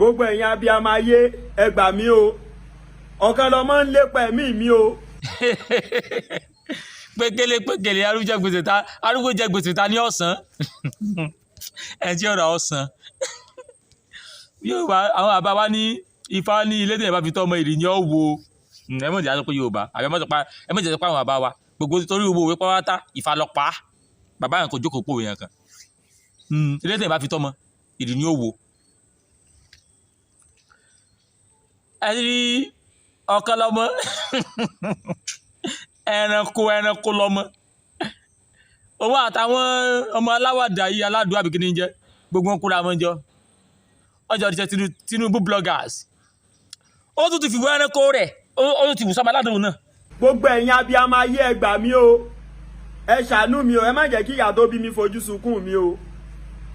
gbogbo ẹ̀yin abiyamọ ayé ẹ gbà mí o Okanlomo ń lépa ẹ̀mí mi o. pékélé arúgbó jẹ gbèsè ta ní ọ̀sán ẹ tí ọ̀rọ̀ ọ̀sán Yorùbá àwọn àbá wa ní Ifá ní ilé tẹ̀yẹ̀ bá fi tọ́ ọmọ ìrì ni ó wo ẹ mọ̀ jẹ́ àtọ́pọ̀ Yorùbá àbí ẹ mọ̀ jẹ́ pé àwọn àbá wa gbogbo torí owó òwe pátá Ifá lọ pa bàbá yẹn kò jókòó pò yẹn kan ilé tẹ̀yẹ̀ bá fi tọ́ ọmọ ìrì ni ó wo. ẹ rí Okanlomo ẹranko lọmọ òun àtàwọn ọmọ aláwàdà yìí aládùn àbíkíní jẹ gbogbo wọn kóra wọn jọ ọjọ́ ìṣẹ́ Tinubu bloggers ó tún ti fìwé ẹranko rẹ̀ ó tún ti wù sọ́mọ aládùn náà. gbogbo ẹ̀yin abiyamọ ayé ẹ gbà mí o ẹ ṣàánú mi o ẹ má jẹ́ kí ìyá tó bí mi fojú sunkún mi o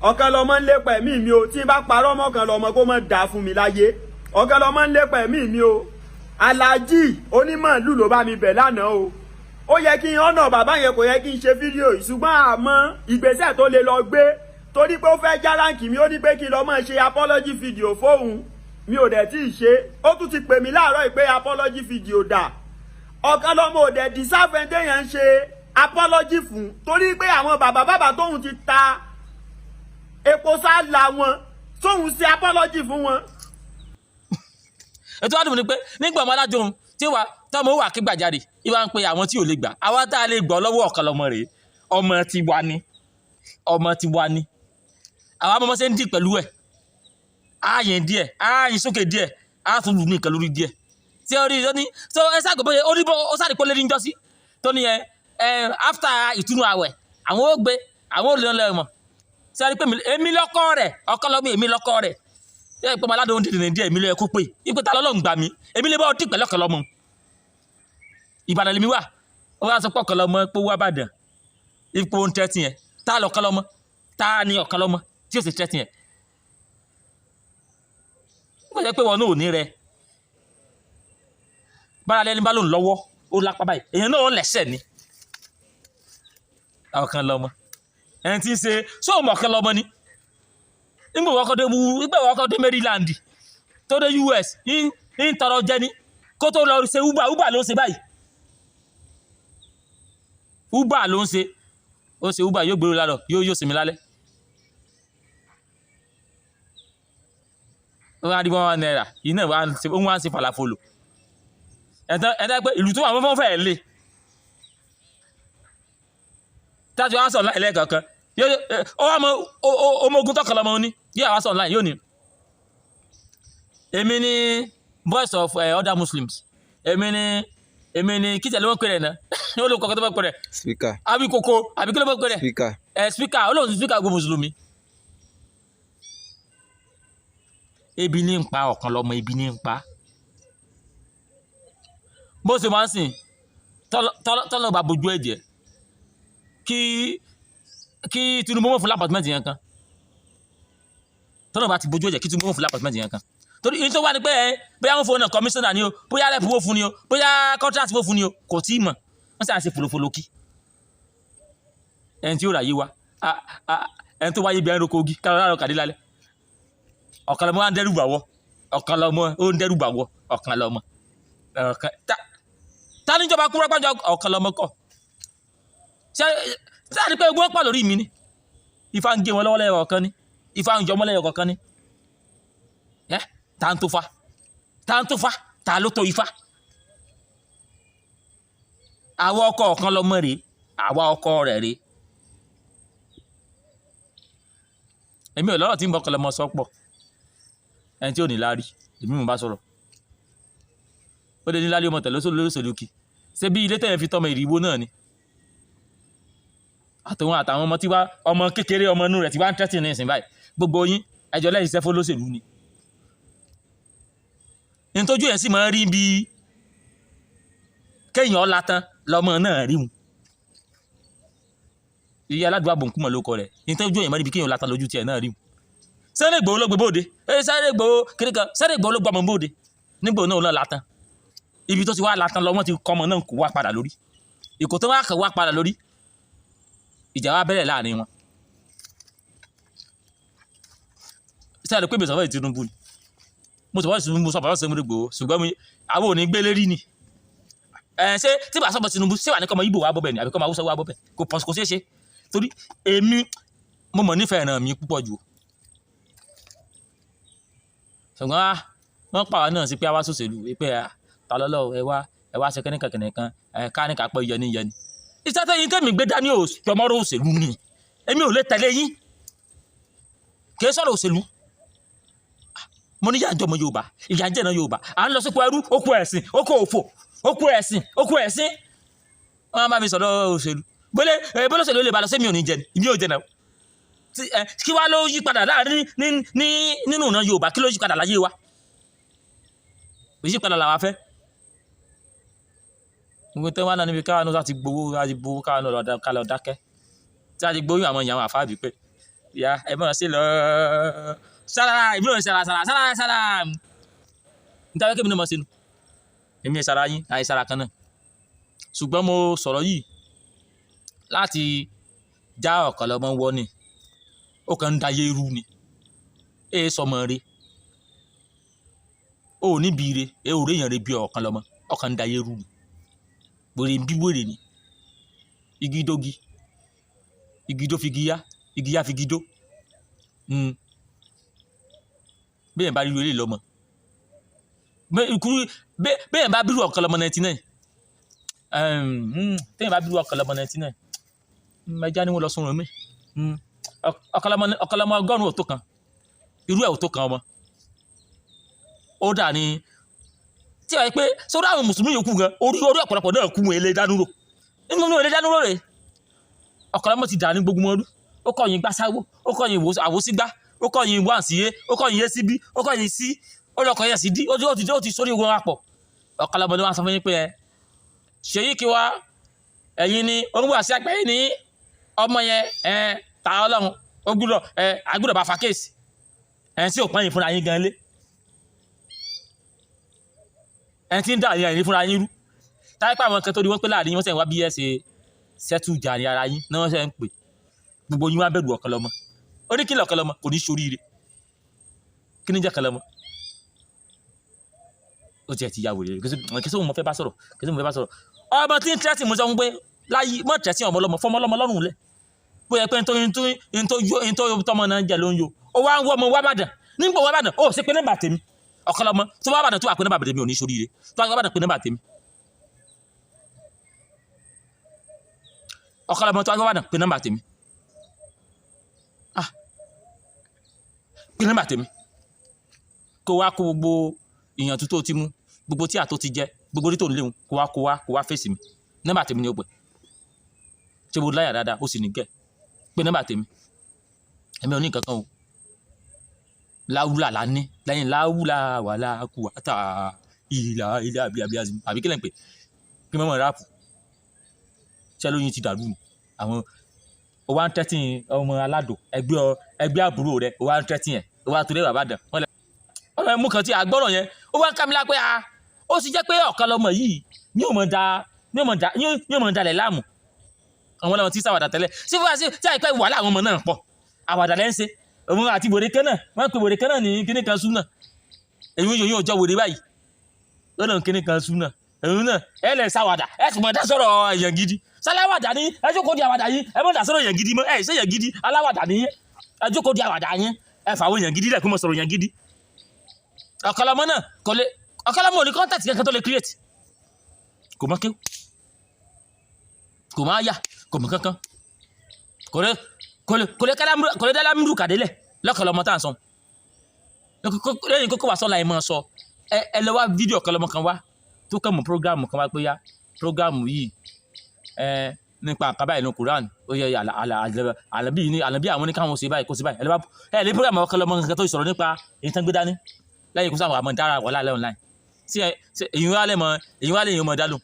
Okanlomo ń lépa ẹ̀mí mi o tí n bá parọ́ mọ́ Okanlomo kó má dáa fún mi láyé Okanlomo ń lépa ẹ̀mí mi o Alhaji onímọ̀lú ló bá mi bẹ̀ lánàá o ó yẹ kí n ọ̀nà bàbá yẹn kò yẹ kí n ṣe fídíò yìí ṣùgbọ́n àmọ́ ìgbésẹ̀ tó lè lọ gbé torí pé ó fẹ́ já ráǹkì mi ó ní pé kí n lọ mọ̀ ṣe apology video fóun mi ò dẹ̀ tí ì ṣe ó tún ti pè mí láàárọ̀ yìí pé apology video dà Okanlomo ò dẹ̀ deserve yẹn ń ṣe apology fún torí pé àwọn bàbá tóun ti ta epo sálà wọn tóun ṣe apology fún wọn. ètò àdùnnú ni pé nígbà ọmọ alájọ ohun tí wà tọmọ wà kí gbàjáde ìwà ń pe àwọn tí ò lè gbà àwa tá a lè gbọ́ lọ́wọ́ Okanlomo rèé ọmọ ti wà ní àwọn ọmọ ṣe ń dì pẹ̀lú ẹ̀ ààyìn díẹ̀ ààyìn sókè díẹ̀ àtún lù ní ìkan lórí díẹ̀ tí ó rí i ní so ẹ sáà gbọ́ ó rí bó ó sáré pólé ní jọ́sí tó ní after ìtúnu àwẹ̀ àwọn ó gbé àwọn ò lè lọ mọ̀ ṣe rí pé èmi lọ́kọ́ rẹ̀ Okanlomo èmi lọ́kọ́ rẹ̀ ẹ pé Babaalado ń dìde díẹ̀ èmi ló yẹ kó pé ipò ta lọ́lọ́ ń gbà mí èmi lè bá ọtí pẹ̀lú Okanlomo Ìbàdàn lèmi wà ó wá sọ pé Okanlomo pé wá bàdàn ipò ń tẹ́tì yẹn tá lọ Okanlomo tá ní Okanlomo tí ó sì tẹ́tì yẹn ó jẹ́ pé wọn náà ò ní rẹ bára lẹ́ni bá lòun lọ́wọ́ ó lápá báyìí èèyàn náà ó lẹ́sẹ̀ ní Okanlomo ẹni tí ń ṣe sóòmù Okanlomo ni nígbà wọ́n kọ́ dé Maryland tó dé US ń tọrọ jẹ ní kó tó lọ ṣe Uber ló ń ṣe báyìí Uber ló ń ṣe ó ṣe Uber yóò gbèrò lálọ yóò sinmi lálẹ́ ó wá rí £1 yìí náà ó wá ń ṣe falafolo ẹ̀dá pé ìlú tó wà fọ́fọ́ fẹ́ẹ̀ lé tájú wá sọ̀ láì lẹ́ẹ̀kọ̀ọ̀kan ó wá mọ ọmọ ogun t'Okanlomo ní yóò wá sọ̀ láì yóò ní èmi ní voice of other Muslims èmi ní kíjà ló ń pèrè náà ó ló kọ́kọ́ tó bá pèrè speaker àbí kòkó àbí kí ló bá pèrè speaker ó lóun speaker gbogbo mùsùlùmí ebi ní ń pa Okanlomo ebi ní ń pa bó ṣe máa ń sìn tọ́lọ́ bá bojú ẹ̀jẹ̀ kí Tinubu mọ̀ fún lápàtúmẹ̀tì yẹn kan tọ́lọ́ bá ti bojú ẹ̀jẹ̀ kí Tinubu mọ̀ fún lápàtúmẹ̀tì yẹn kan torí ìyẹn tó wá ní pé bóyá wọ́n fowó náà kọmíṣánná ni o bóyá rẹ̀ fowó fún ni o bóyá kọ́ńtrátì fowó fún ni o kò tí ì mọ̀ wọ́n sì à ń ṣe fòlòfòlò kí ẹni tí ó rà yí wa ẹni tó wáyé bí ẹni roko ogi kálọ̀ láàrọ̀ kàdé lálẹ́ Okanlomo wa ń dẹ́rù bàwọ́ Okanlomo ó ń dẹ́rù bàwọ́ Okanlomo ta níjọba kúrò pàjọ Okanlomo kọ ṣe àti pé ogun pọ̀ lórí mi ni Ifá ń gé wọn lọ́wọ́ lẹ́yọ̀ kọ̀ọ̀kan ni Ifá ń jọmọ́ lẹ́yọ̀ kọ̀ọ̀kan ni ta ń tó fa ta ló tó Ifá àwa ọkọ Okanlomo rèé àwa ọkọ rẹ̀ rèé èmi ò lọ́rọ̀ tí ń bọ́ Okanlomo sọ pọ̀ ẹni tí ò ní láárí èmi mò ń bá sọ̀rọ̀ ó lè ní láárí ọmọ tẹ̀lé lóṣèlú kí ṣé bí ilé tẹ̀yẹ̀ fi tọmọ ìrìbó náà ni àtàwọn ọmọ tí wá ọmọ kékeré ọmọ inú rẹ̀ tí wá ń tẹ́tì ní ìsìn báyìí gbogbo yín ẹjọ́ lẹ́yìn iṣẹ́ fólóṣèlú ni ní tójú ẹ̀ sì máa ń rí bí kéèyàn ọ̀la tán lọ́mọ náà rí wọn iye aládùúgbò àbòǹkùmọ̀ ló kọ rẹ̀ ní tójú ẹ̀ máa rí bí kéèyàn ọ̀la tán lójú tiẹ̀ náà rí wọn Sunday Igboho ló gbé bóde Sunday Igboho kíríkan Sunday Igboho ló gbọmọ bóde nígbò náà náà látàn ibi tó ti wá látàn lọ wọ́n ti kọ́mọ náà kó wá padà lórí ìkó tó wá kàn wá padà lórí ìjà wa bẹ̀rẹ̀ láàrin wọn ṣe àdó pé ìbẹ̀sọ̀ fẹ́ Tinubu ni mo sọ bàbá Tinubu gbòó ṣùgbọ́n àwọn ò ní gbé lérí ni ṣé tí bàbá sọ Tinubu ṣé wà ní kọ́mọ Ìgbò wà bọ́ bẹ̀ ni àbí kọ́mọ Haúsá wà bọ́ bẹ̀ kò ṣeé ṣe torí èmi mo mọ̀ nífẹ̀ẹ́ ràn mí púpọ̀ jù ṣùgbọ́n wọ́n pa àwọn náà sí pé a wá sòṣèlú pé ta lọ́lọ́ ẹ wá ṣe kẹ́nìkan ká ní ká pẹ́ yẹni iṣẹ́ tẹ́yìn tẹ́mi gbé dání òṣèlú òṣèlú ni èmi ò lè tẹ̀lé yín kì í sọ̀rọ̀ òṣèlú mo ní yànjọ́ ọmọ Yorùbá ìyànjẹ́ náà Yorùbá à ń lọ sípò ẹrú okú ẹ̀sìn okú òfò okú ẹ̀sìn wọ́n bá mi sọ̀rọ̀ òṣèlú bọ́lẹ̀ òṣèlú lè ba lọ sí mi ò ní jẹ mi ò jẹ náà kí wá ló yí padà láàrin nínú ìran Yorùbá kí ló yí padà láyé wa yí padà làwa fẹ́ gbogbo tẹ́ wá náà níbi káwọn náà ti gbowó káwọn náà kálọ̀ dákẹ́ tí a ti gbóyún àwọn èèyàn àfáàbí pé ìyá ẹ mọ̀ sí lọ sára ìbúrò sára nítorí kébì ní mọ̀ sínú èmi ẹ̀ sára yín àìsára kan náà ṣùgbọ́n mo sọ̀rọ̀ yìí láti já Ọ̀kanlọ́mọ wọ́ ni ó kàn ń dayé irú ni sọmọ rẹ ó níbi rẹ ò réyàn rẹ bí Ọ̀kanlọ́mọ ọkàn ń dayé irú ni wèrè ń bí wèrè ni igi dógi igi dó fi gíyá igi yá fi gidó bẹ́ẹ̀ bá ríru ilé lọ́mọ bẹ́ẹ̀ bá bírú Ọ̀kanlọ́mọ 99 tẹ́yìn bá bírú Ọ̀kanlọ́mọ 99 mẹjá ni wọ́n lọ sọ̀rọ̀ mi Ọ̀kanlọ́mọ 100 ò tó kan irú ẹ̀ ò tó kan ọmọ ó dà ní tí a yẹ pé sórí àwọn mùsùlùmí yòókù gan orí ọ̀pọ̀lọpọ̀ náà kú wọn èlé dánúrò nínú èlé dánúrò rẹ̀ Ọ̀kanlọ́mọ ti dà ní gbogbo ọdún ó kọ̀yìn gbásáwó ó kọ̀yìn àwòsígbá ó kọ̀yìn wáǹsíyé ó kọ̀yìn yésíbí ó kọ̀yìn sí ọlọ́kọ̀ yẹn sì dí ó ti sórí wọn apọ̀ Ọ̀kanlọ́mọ ni wọ́n sọ fún yín pé ṣèyí kí wá ẹ̀yin ni onígbò àti àgbẹ̀yìn ní ọmọ yẹn ta Ọlọ́run ó gbúdọ̀ bá fa kéèsì sí òpin yìí fúnra yín gan lé tí ń dà yín fúnra yín rú táyé pé àwọn kan tó di wọ́n pé láàrin wọ́n sẹ̀ ń wá bí ẹ ṣe ṣẹ́tù jà ní ara yín náà wọ́n sẹ̀ ń pè gbogbo yín wá bẹ̀rù Ọ̀kanlọ́mọ ó ní kí ni Ọ̀kanlọ́mọ kò ní ṣoríire kí ni jẹ́ Ọ̀kanlọ́mọ ó tiẹ̀ ti ya wèrè kí sóhun mo fẹ́ bá sọ̀rọ̀ ọmọ tí ń tẹ́tì mo sọ fún pé láyé mọ̀ tẹ́tì ọmọ ọlọ́mọ lọ́rùn lẹ̀ bóyá pé nítorí tọmọ náà jẹ ló ń yo ó wá ń wọ́ ọmọ wá bàdàn nígbà wá bàdàn ó sì pé nọ́mbà tèmi Ọ̀kanlọ́mọ tó wá bàdàn tó wà pé nọ́mbà tèmi ò ní ṣoríire tó wá bàdàn pé nọ́mbà tèmi Ọ̀kanlọ́mọ tó wá bàdàn pé nọ́mbà tèmi pé nọ́mbà tèmi kó wá kó gbogbo ìyàn tó ti mú gbogbo tí àtó ti jẹ gbogbo orí tó ń léwu kó wá fèsì mi nọ́mbà tèmi ni ó pè ṣé mo láyà dáadáa ó sì ní gẹ̀ pé nọ́mbà tèmi èmi ò ní nǹkan kan o láwùlà lání lẹ́yìn láwùlà wà láàkú àtà ìlà àbíyàbíyàzí àbí kílẹ̀ ń pè kí mọ́mọ́ ráàpù ṣẹ́ lóyún ti dàrú àwọn ó wá ń tẹ́tí ọmọ aládò ẹgbẹ́ àbúrò rẹ̀ ó wá ń tẹ́tí ẹ̀ ó wá torí bàbá dàn wọ́n lẹ́ ọmọ ẹ̀mú kan tí àgbọ̀rọ̀ yẹn ó wá ń ká mi lá pé ó sì jẹ́ pé Ọ̀kanlọ́mọ yìí ní ò mọ̀ dalẹ̀ láàmú àwọn ọlọ́mọ tí sáwàdà tẹ́lẹ̀ sí fún wa sí tí àìpẹ́ wà láwọn ọmọ náà pọ̀ àwàdà lẹ́ ń ṣe òun àti wèrè kan náà wọ́n pe wèrè kan náà ní kíní kan súnà èyí yóò jọ wèrè báyìí lọ́nà kíní kan súnà èyí náà ẹ lẹ̀ sáwàdà ẹ sì mọ̀ dá sọ̀rọ̀ èèyàn gidi sáláwàdà ní ẹ jókòó di àwàdà yín ẹ mọ̀ dá sọ̀rọ̀ èèyàn gidi mọ́ ẹ ṣe èèyàn gidi aláwàdà ní ẹ jókòó di àwàdà yín ẹ fà àwọn èèyàn gidi lẹ̀ kó mọ̀ sọ̀rọ̀ èèyàn gidi Ọ̀kanlọ́mọ náà Ọ̀kanlọ́mọ ò ní contact kankan tó lè create kò mọ̀ kéw kò máa yà kò mọ̀ kankan kò lè dá lámúrù kàdélẹ̀ lọ́kànlọ́mọ tá à ń sọ lẹ́yìn kókó wà sọ́la ẹ̀ máa sọ ẹ lọ wá fídíò Ọ̀kanlọ́mọ kan wá tó kàn mọ́ prógráàmù kan wá pé yá prógráàmù yìí nípa àkàbà ìlú Quran ó yẹ àlàbí àwọn oníkàwọn ṣe báyìí kó ṣe báyìí ẹ lè prógráàmù Ọ̀kanlọ́mọ kankan tó sọ̀rọ̀ nípa èyí tán gbé dání lẹ́yìn kó sáwọn àmọ́ dára wà láàlẹ́ online sí èyí wá lè èyí mọ̀ dálò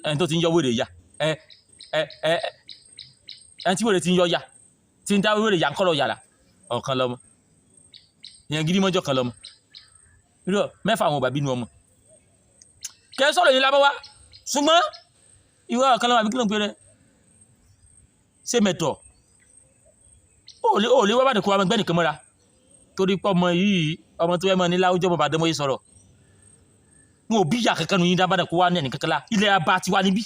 ẹni tó ti ń yọ wèrè ya ẹni tí wèrè ti ń yọ ya tí ń dá wèrè ya ń kọ́rọ̀ yàrá Ọ̀kanlọ́mọ ìyẹn gidi mọ́jọ́ Ọ̀kanlọ́mọ irú mẹ́fà àwọn òbá bínú ọmọ kẹ́ sọ̀rọ̀ yìí lábọ́ wá ṣùgbọ́n ìwọ Ọ̀kanlọ́mọ àbí kí ló ń pè rẹ ṣé mẹ́tọ̀ ó lè wá bàdàn kó wa gbẹ́ nìkan mọ́ra torí pé ọmọ yìí ọmọ tó fẹ́ mọ ní láwùjọ bàbá àdánwò yìí sọ̀rọ̀ wọn ò bí ìyá kankan nù yín dábàdàn kó wá ní ẹnì kankan la ilẹ̀ abá ti wá níbí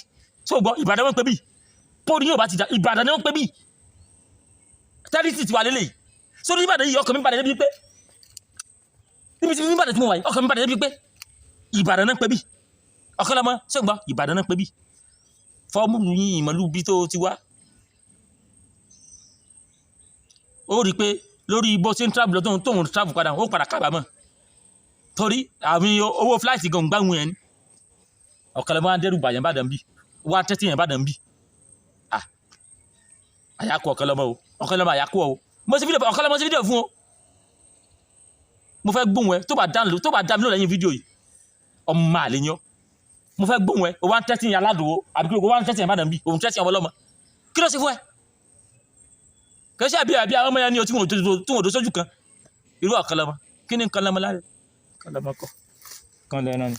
tó gbọ́ Ìbàdàn wọn pé bí pọ́ọ̀lù yóò bá ti dà Ìbàdàn ni wọn pé bí tẹ́rìtì ti wà lélẹ̀ yìí sórí Ìbàdàn yìí ọkàn mi Ìbàdàn débi pé níbi tí Ìbàdàn tí mo wà yìí ọkàn mi Ìbàdàn débi pé Ìbàdàn náà pé bí Ọ̀kánlọ́mọ tó gbọ́ Ìbàdàn náà pé bí fọ́ọ̀mù yín ìmọ̀lú bí tó ti wá ó rí i pé lórí bó ṣe ń travel lọ tóun travel padà ó padà kábàámọ̀ torí àmì owó flight gan gbáhùn yẹn Ọ̀kánlọ́mọ á dẹ́rù bàyàn bàdàn bí wá tẹ́tí yẹn bàdàn bí àyàkú Ọ̀kánlọ́mọ o Ọ̀kánlọ́mọ àyàkú o mo ṣe fídíò Ọ̀kánlọ́mọ ṣe fídíò fún o mo fẹ́ gbóhùn ẹ tó bá dá mi lò lẹ́yìn fídíò yìí ọmọ àlè yan mo fẹ́ gbóhùn ẹ o wá tẹ́tí yẹn aládùúgbò àbíkú o wá tẹ́tí yẹn bàdàn bí òun tẹ́tí yẹn ọmọ ọlọ́mọ kí ló ṣe fún ẹ kẹsí àbí àwọn ọmọ yẹn ni o tí wọn ò dó sójú kan irú Ọ̀kánlọ́mọ kí ni Ọ̀kánlọ́mọ láre Ọ̀kánlọ́mọ kọ kan lẹ́nu ni.